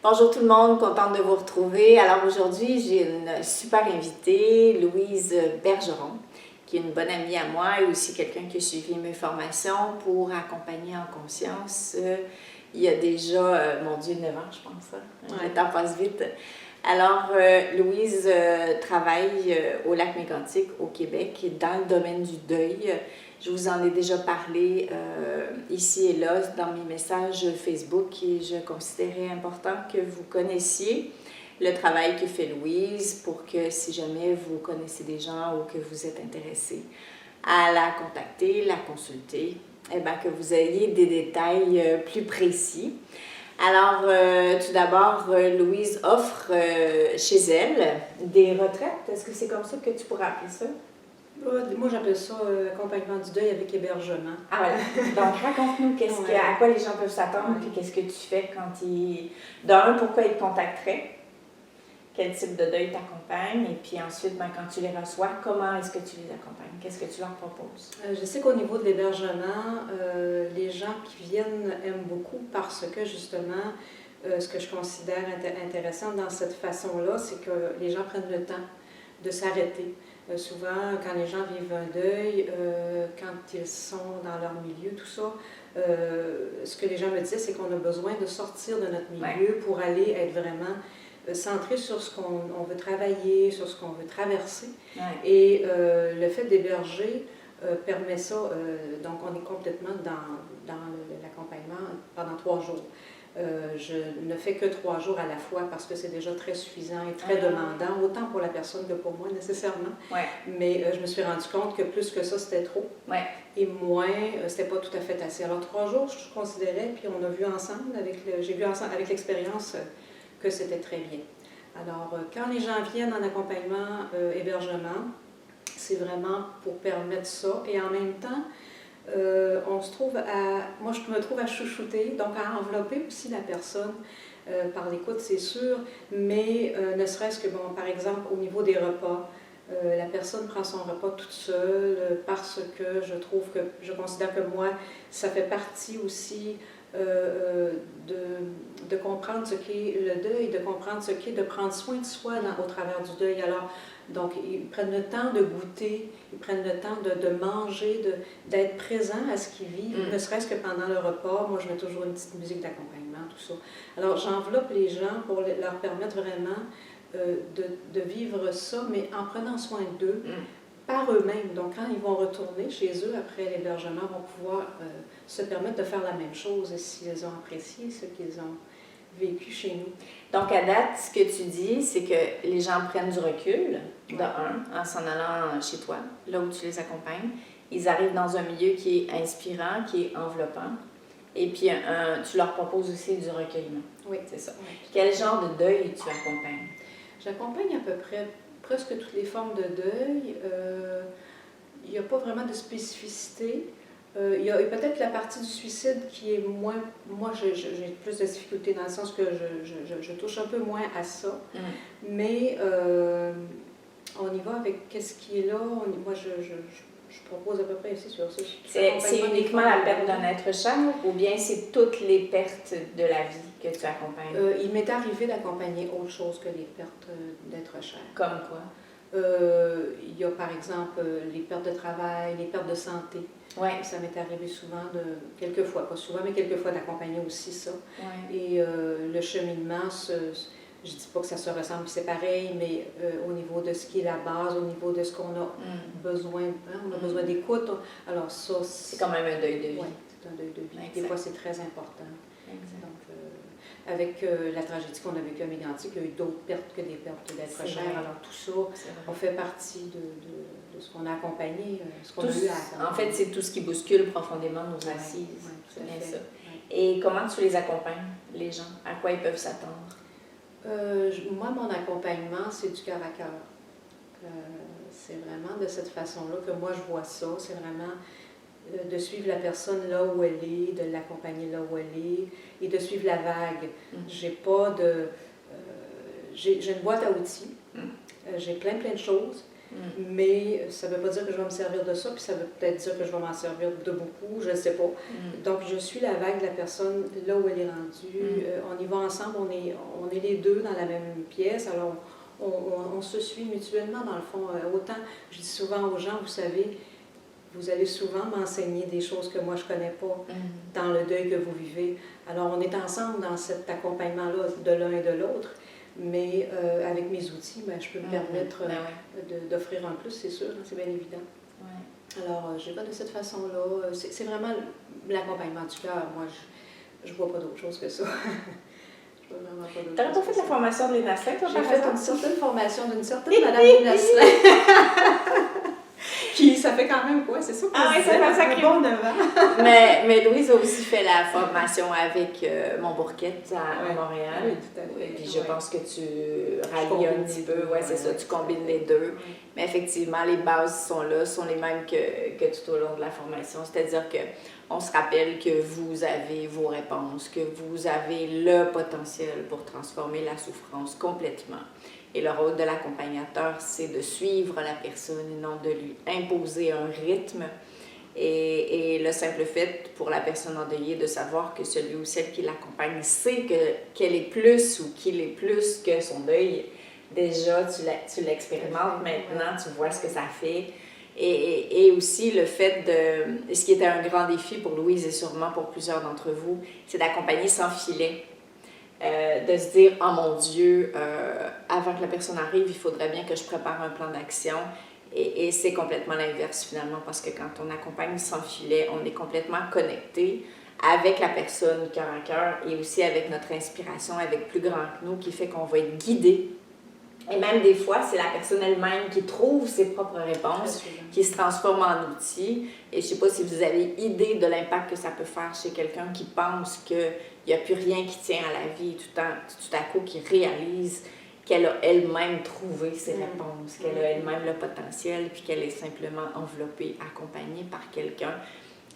Bonjour tout le monde, contente de vous retrouver. Alors aujourd'hui, j'ai une super invitée, Louise Bergeron, qui est une bonne amie à moi et aussi quelqu'un qui a suivi mes formations pour accompagner en conscience. Il y a déjà, mon Dieu, 9 ans, je pense. Le temps passe vite. Alors, Louise travaille au Lac-Mégantic, au Québec, dans le domaine du deuil. Je vous en ai déjà parlé ici et là dans mes messages Facebook et je considérais important que vous connaissiez le travail que fait Louise pour que si jamais vous connaissez des gens ou que vous êtes intéressé à la contacter, la consulter, eh bien, que vous ayez des détails plus précis. Alors, tout d'abord, Louise offre chez elle des retraites. Est-ce que c'est comme ça que tu pourrais appeler ça? Moi, j'appelle ça accompagnement du deuil avec hébergement. Ah voilà. Donc, raconte-nous à quoi les gens peuvent s'attendre, puis qu'est-ce que tu fais quand ils... D'un, pourquoi ils te contacteraient? Quel type de deuil t'accompagne? Et puis ensuite, quand tu les reçois, comment est-ce que tu les accompagnes? Qu'est-ce que tu leur proposes? Je sais qu'au niveau de l'hébergement, les gens qui viennent aiment beaucoup parce que justement, ce que je considère intéressant dans cette façon-là, c'est que les gens prennent le temps de s'arrêter. Souvent, quand les gens vivent un deuil, quand ils sont dans leur milieu, tout ça, ce que les gens me disaient, c'est qu'on a besoin de sortir de notre milieu pour aller être vraiment centré sur ce qu'on veut travailler, sur ce qu'on veut traverser. Et le fait d'héberger permet ça. Donc, on est complètement dans l'accompagnement pendant 3 jours. Je ne fais que 3 jours à la fois parce que c'est déjà très suffisant et très demandant, autant pour la personne que pour moi nécessairement. Mais je me suis rendu compte que plus que ça, c'était trop. Et moins, c'était pas tout à fait assez. Alors 3 jours, je considérais, puis on a vu ensemble, j'ai vu ensemble avec l'expérience que c'était très bien. Alors, quand les gens viennent en accompagnement hébergement, c'est vraiment pour permettre ça. Et en même temps, on se trouve moi je me trouve à chouchouter, donc à envelopper aussi la personne par l'écoute, c'est sûr, mais ne serait-ce que, bon, par exemple, au niveau des repas, la personne prend son repas toute seule parce que je considère que moi, ça fait partie aussi de comprendre ce qu'est le deuil, de comprendre ce qu'est de prendre soin de soi au travers du deuil. Alors, donc, ils prennent le temps de goûter, ils prennent le temps de manger, d'être présents à ce qu'ils vivent, ne serait-ce que pendant le repas. Moi, je mets toujours une petite musique d'accompagnement, tout ça. Alors, j'enveloppe les gens pour leur permettre vraiment de vivre ça, mais en prenant soin d'eux, par eux-mêmes. Donc, quand ils vont retourner chez eux après l'hébergement, vont pouvoir se permettre de faire la même chose s'ils ont apprécié ce qu'ils ont vécu chez nous. Donc, à date, ce que tu dis, c'est que les gens prennent du recul, en s'en allant chez toi, là où tu les accompagnes. Ils arrivent dans un milieu qui est inspirant, qui est enveloppant. Et puis, tu leur proposes aussi du recueillement. Oui. C'est ça. Quel genre de deuil tu accompagnes? J'accompagne à peu près presque toutes les formes de deuil. Il n'y a pas vraiment de spécificité. Il y a peut-être la partie du suicide qui est moins... Moi, j'ai plus de difficultés dans le sens que je touche un peu moins à ça. Mais on y va avec qu'est-ce qui est là. Moi, je propose à peu près ici sur ça. C'est uniquement la perte d'un être cher ou bien c'est toutes les pertes de la vie que tu accompagnes? Il m'est arrivé d'accompagner autre chose que les pertes d'être cher. Comme quoi? Il y a par exemple les pertes de travail, les pertes de santé. Ça m'est arrivé souvent, quelquefois, pas souvent, mais quelquefois d'accompagner aussi ça. Et le cheminement, je ne dis pas que ça se ressemble, c'est pareil, mais au niveau de ce qui est la base, au niveau de ce qu'on a besoin, on a besoin d'écoute. Alors ça, c'est quand même un deuil de vie. Oui, c'est un deuil de vie. Des fois, c'est très important. Donc, avec la tragédie qu'on a vécue à Mégantic, il y a eu d'autres pertes que des pertes d'être cher. Alors tout ça, on fait partie de ce qu'on a accompagné, ce qu'on a eu à accompagner. En fait, c'est tout ce qui bouscule profondément nos assises. C'est bien ça. Et comment tu les accompagnes, les gens? À quoi ils peuvent s'attendre? Moi, mon accompagnement, c'est du cœur à cœur. C'est vraiment de cette façon-là que moi, je vois ça. C'est vraiment de suivre la personne là où elle est, de l'accompagner là où elle est et de suivre la vague. J'ai pas de... j'ai une boîte à outils, j'ai plein de choses, Mais ça ne veut pas dire que je vais me servir de ça, puis ça veut peut-être dire que je vais m'en servir de beaucoup, je ne sais pas. Donc, je suis la vague de la personne là où elle est rendue. On y va ensemble, on est les deux dans la même pièce, alors on se suit mutuellement dans le fond. Autant, je dis souvent aux gens, vous savez, vous allez souvent m'enseigner des choses que moi je ne connais pas dans le deuil que vous vivez. Alors, on est ensemble dans cet accompagnement-là de l'un et de l'autre. Mais avec mes outils, ben, je peux me permettre d'offrir un plus, c'est sûr, c'est bien évident. Ouais. Alors, je vais pas de cette façon-là. C'est vraiment l'accompagnement du cœur. Moi, je ne vois pas d'autre chose que ça. Je vois vraiment pas d'autre chose. Tu n'aurais pas fait la formation de Lina Slin, toi, par exemple? J'ai fait une certaine formation d'une certaine Madame Lina Slin. Puis ça fait quand même quoi? C'est ça qu'on oui, ça fait un sacré bon 9 ans. mais Louise a aussi fait la formation avec Montbourquette à Montréal. Oui, tout à fait. Puis je pense que tu rallies un petit peu. Oui, c'est ça, tu combines les deux. Mais effectivement, les bases sont là, sont les mêmes que tout au long de la formation. C'est-à-dire qu'on se rappelle que vous avez vos réponses, que vous avez le potentiel pour transformer la souffrance complètement. Et le rôle de l'accompagnateur, c'est de suivre la personne et non de lui imposer un rythme. Et le simple fait pour la personne endeuillée de savoir que celui ou celle qui l'accompagne sait qu'elle est plus ou qu'il est plus que son deuil, déjà tu l'expérimentes maintenant, tu vois ce que ça fait. Et aussi le fait de, ce qui était un grand défi pour Louise et sûrement pour plusieurs d'entre vous, c'est d'accompagner sans filet. De se dire, oh mon Dieu, avant que la personne arrive, il faudrait bien que je prépare un plan d'action. Et c'est complètement l'inverse finalement, parce que quand on accompagne sans filet, on est complètement connecté avec la personne cœur à cœur et aussi avec notre inspiration, avec plus grand que nous, qui fait qu'on va être guidé. Et même des fois, c'est la personne elle-même qui trouve ses propres réponses, qui se transforme en outil. Et je ne sais pas si vous avez idée de l'impact que ça peut faire chez quelqu'un qui pense qu'il n'y a plus rien qui tient à la vie, tout à coup qui réalise qu'elle a elle-même trouvé ses réponses, qu'elle a elle-même le potentiel, puis qu'elle est simplement enveloppée, accompagnée par quelqu'un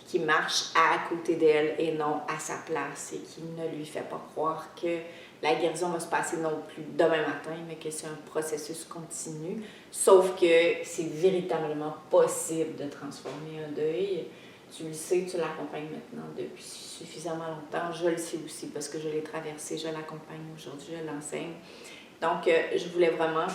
qui marche à côté d'elle et non à sa place et qui ne lui fait pas croire que la guérison va se passer non plus demain matin, mais que c'est un processus continu. Sauf que c'est véritablement possible de transformer un deuil. Tu le sais, tu l'accompagnes maintenant depuis suffisamment longtemps. Je le sais aussi parce que je l'ai traversé, je l'accompagne aujourd'hui, je l'enseigne. Donc, je voulais vraiment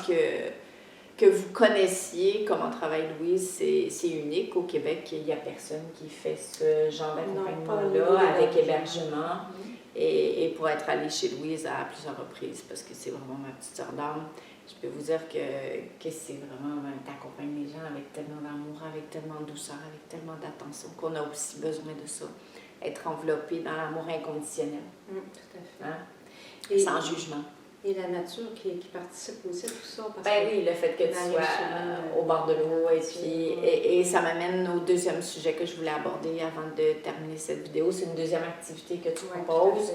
que vous connaissiez comment travaille Louise. C'est unique au Québec. Il n'y a personne qui fait ce genre d'accompagnement-là avec hébergement. Et pour être allée chez Louise à plusieurs reprises, parce que c'est vraiment ma petite sœur d'âme, je peux vous dire que c'est vraiment, t'accompagnes les gens avec tellement d'amour, avec tellement de douceur, avec tellement d'attention, qu'on a aussi besoin de ça. Être enveloppé dans l'amour inconditionnel. Tout à fait. Hein? Sans jugement. Et la nature qui participe aussi à tout ça. Parce oui, le fait que tu sois au bord de l'eau. Et ça m'amène au deuxième sujet que je voulais aborder avant de terminer cette vidéo. C'est une deuxième activité que tu proposes,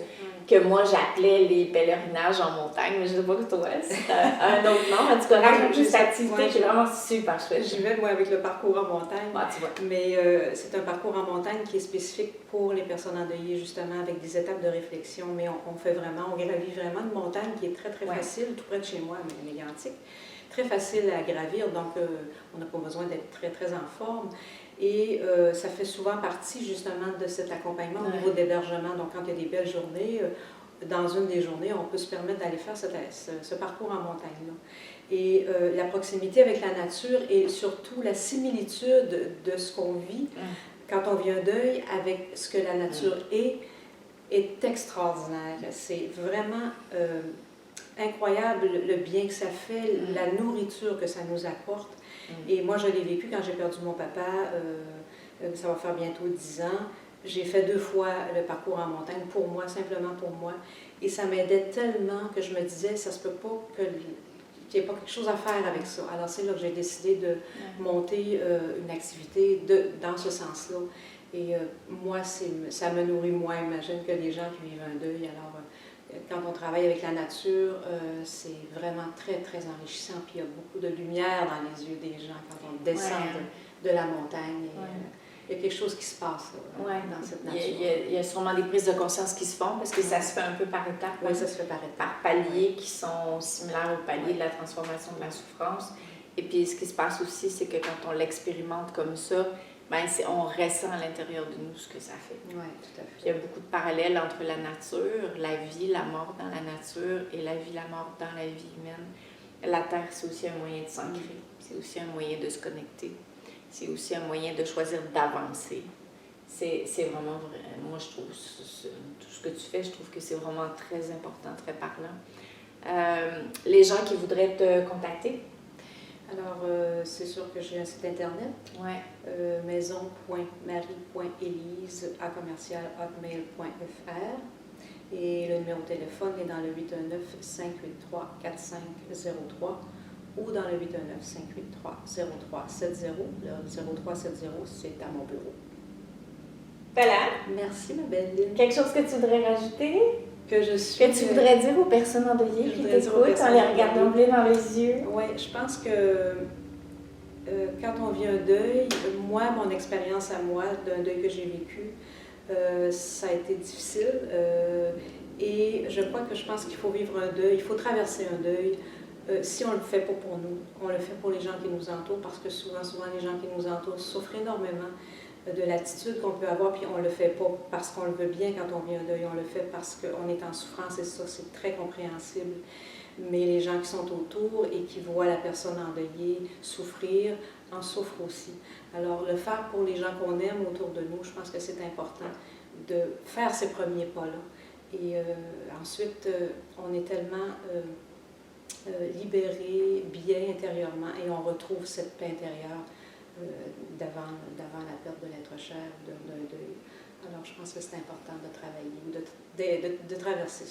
que moi j'appelais les pèlerinages en montagne, mais je ne sais pas que toi, c'est un autre nom. En tout cas, raconte cette activité qui est vraiment super chouette. J'y vais, moi, avec le parcours en montagne. Tu vois. Mais c'est un parcours en montagne qui est spécifique pour les personnes endeuillées, justement, avec des étapes de réflexion. Mais on gravit vraiment une montagne qui est très, très facile, tout près de chez moi, mais mégantique. Très facile à gravir, donc on n'a pas besoin d'être très, très en forme. Et ça fait souvent partie, justement, de cet accompagnement au niveau d'hébergement. Donc, quand il y a des belles journées, dans une des journées, on peut se permettre d'aller faire ce parcours en montagne-là. Et la proximité avec la nature et surtout la similitude de ce qu'on vit quand on vit un deuil avec ce que la nature est extraordinaire. C'est vraiment incroyable le bien que ça fait, la nourriture que ça nous apporte. Et moi, je l'ai vécu quand j'ai perdu mon papa, ça va faire bientôt 10 ans. J'ai fait 2 fois le parcours en montagne pour moi, simplement pour moi. Et ça m'aidait tellement que je me disais, ça se peut pas qu'il n'y ait pas quelque chose à faire avec ça. Alors c'est là que j'ai décidé de monter une activité dans ce sens-là. Et moi, ça me nourrit moins, imagine, que les gens qui vivent un deuil. Alors, quand on travaille avec la nature, c'est vraiment très, très enrichissant. Puis il y a beaucoup de lumière dans les yeux des gens quand on descend de la montagne. Et, il y a quelque chose qui se passe là, dans cette nature. Il y a sûrement des prises de conscience qui se font parce que ça se fait un peu par étapes. Oui, ça se fait par étapes. Par paliers qui sont similaires au palier de la transformation de la souffrance. Et puis, ce qui se passe aussi, c'est que quand on l'expérimente comme ça, ben, on ressent à l'intérieur de nous ce que ça fait. Oui, tout à fait. Puis, il y a beaucoup de parallèles entre la nature, la vie, la mort dans la nature et la vie, la mort dans la vie humaine. La terre, c'est aussi un moyen de s'ancrer, c'est aussi un moyen de se connecter, c'est aussi un moyen de choisir d'avancer. C'est vraiment vrai. Moi, je trouve tout ce que tu fais, je trouve que c'est vraiment très important, très parlant. Les gens qui voudraient te contacter? Alors, c'est sûr que j'ai un site internet, Ouais. maison.marie.elise@hotmail.fr et le numéro de téléphone est dans le 819-583-4503 ou dans le 819-583-0370. Le 0370, c'est à mon bureau. Voilà. Merci, ma belle Lynn. Quelque chose que tu voudrais rajouter? Que tu voudrais dire aux personnes endeuillées qui t'écoutent en les regardant bleu dans les yeux? Oui, je pense que quand on vit un deuil, moi, mon expérience à moi d'un deuil que j'ai vécu, ça a été difficile. Et je pense qu'il faut vivre un deuil, il faut traverser un deuil. Si on ne le fait pas pour nous, on le fait pour les gens qui nous entourent, parce que souvent les gens qui nous entourent souffrent énormément de l'attitude qu'on peut avoir, puis on ne le fait pas parce qu'on le veut bien quand on vit un deuil, on le fait parce qu'on est en souffrance, et ça, c'est très compréhensible. Mais les gens qui sont autour et qui voient la personne endeuillée souffrir, en souffrent aussi. Alors, le faire pour les gens qu'on aime autour de nous, je pense que c'est important de faire ces premiers pas-là. Et ensuite, on est tellement libéré, bien intérieurement, et on retrouve cette paix intérieure d'avant la perte de l'être cher, d'un deuil. Alors, je pense que c'est important de travailler, de traverser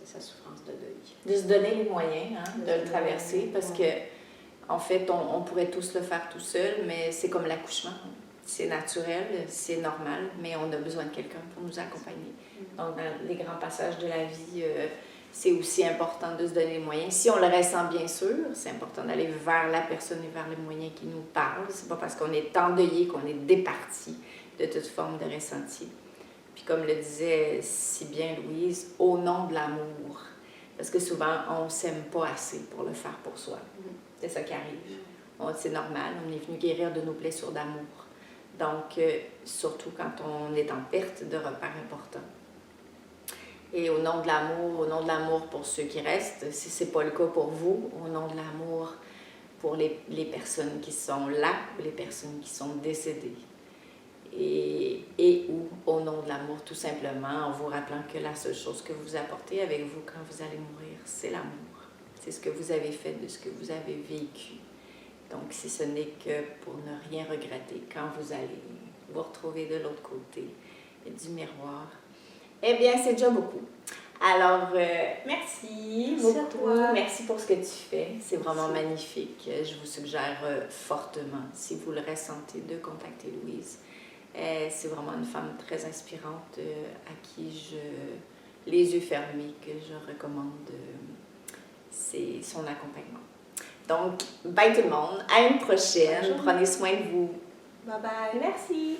sa souffrance de deuil. De se donner les moyens de le traverser, parce que, en fait, on pourrait tous le faire tout seul, mais c'est comme l'accouchement. C'est naturel, c'est normal, mais on a besoin de quelqu'un pour nous accompagner. Donc, dans les grands passages de la vie, c'est aussi important de se donner les moyens. Si on le ressent, bien sûr, c'est important d'aller vers la personne et vers les moyens qui nous parlent. C'est pas parce qu'on est endeuillé qu'on est départi de toute forme de ressenti. Puis comme le disait si bien Louise, au nom de l'amour. Parce que souvent, on ne s'aime pas assez pour le faire pour soi. C'est ça qui arrive. C'est normal, on est venu guérir de nos blessures d'amour. Donc, surtout quand on est en perte de repères importants. Et au nom de l'amour pour ceux qui restent, si ce n'est pas le cas pour vous, au nom de l'amour pour les personnes qui sont là ou les personnes qui sont décédées. Et ou au nom de l'amour, tout simplement, en vous rappelant que la seule chose que vous apportez avec vous quand vous allez mourir, c'est l'amour. C'est ce que vous avez fait de ce que vous avez vécu. Donc, si ce n'est que pour ne rien regretter quand vous allez vous retrouver de l'autre côté du miroir, eh bien, c'est déjà beaucoup. Alors, merci beaucoup. À toi. Merci pour ce que tu fais. C'est vraiment magnifique. Je vous suggère fortement, si vous le ressentez, de contacter Louise. C'est vraiment une femme très inspirante à qui les yeux fermés, que je recommande c'est son accompagnement. Donc, bye tout le monde. À une prochaine. Prenez soin de vous. Bye bye. Merci.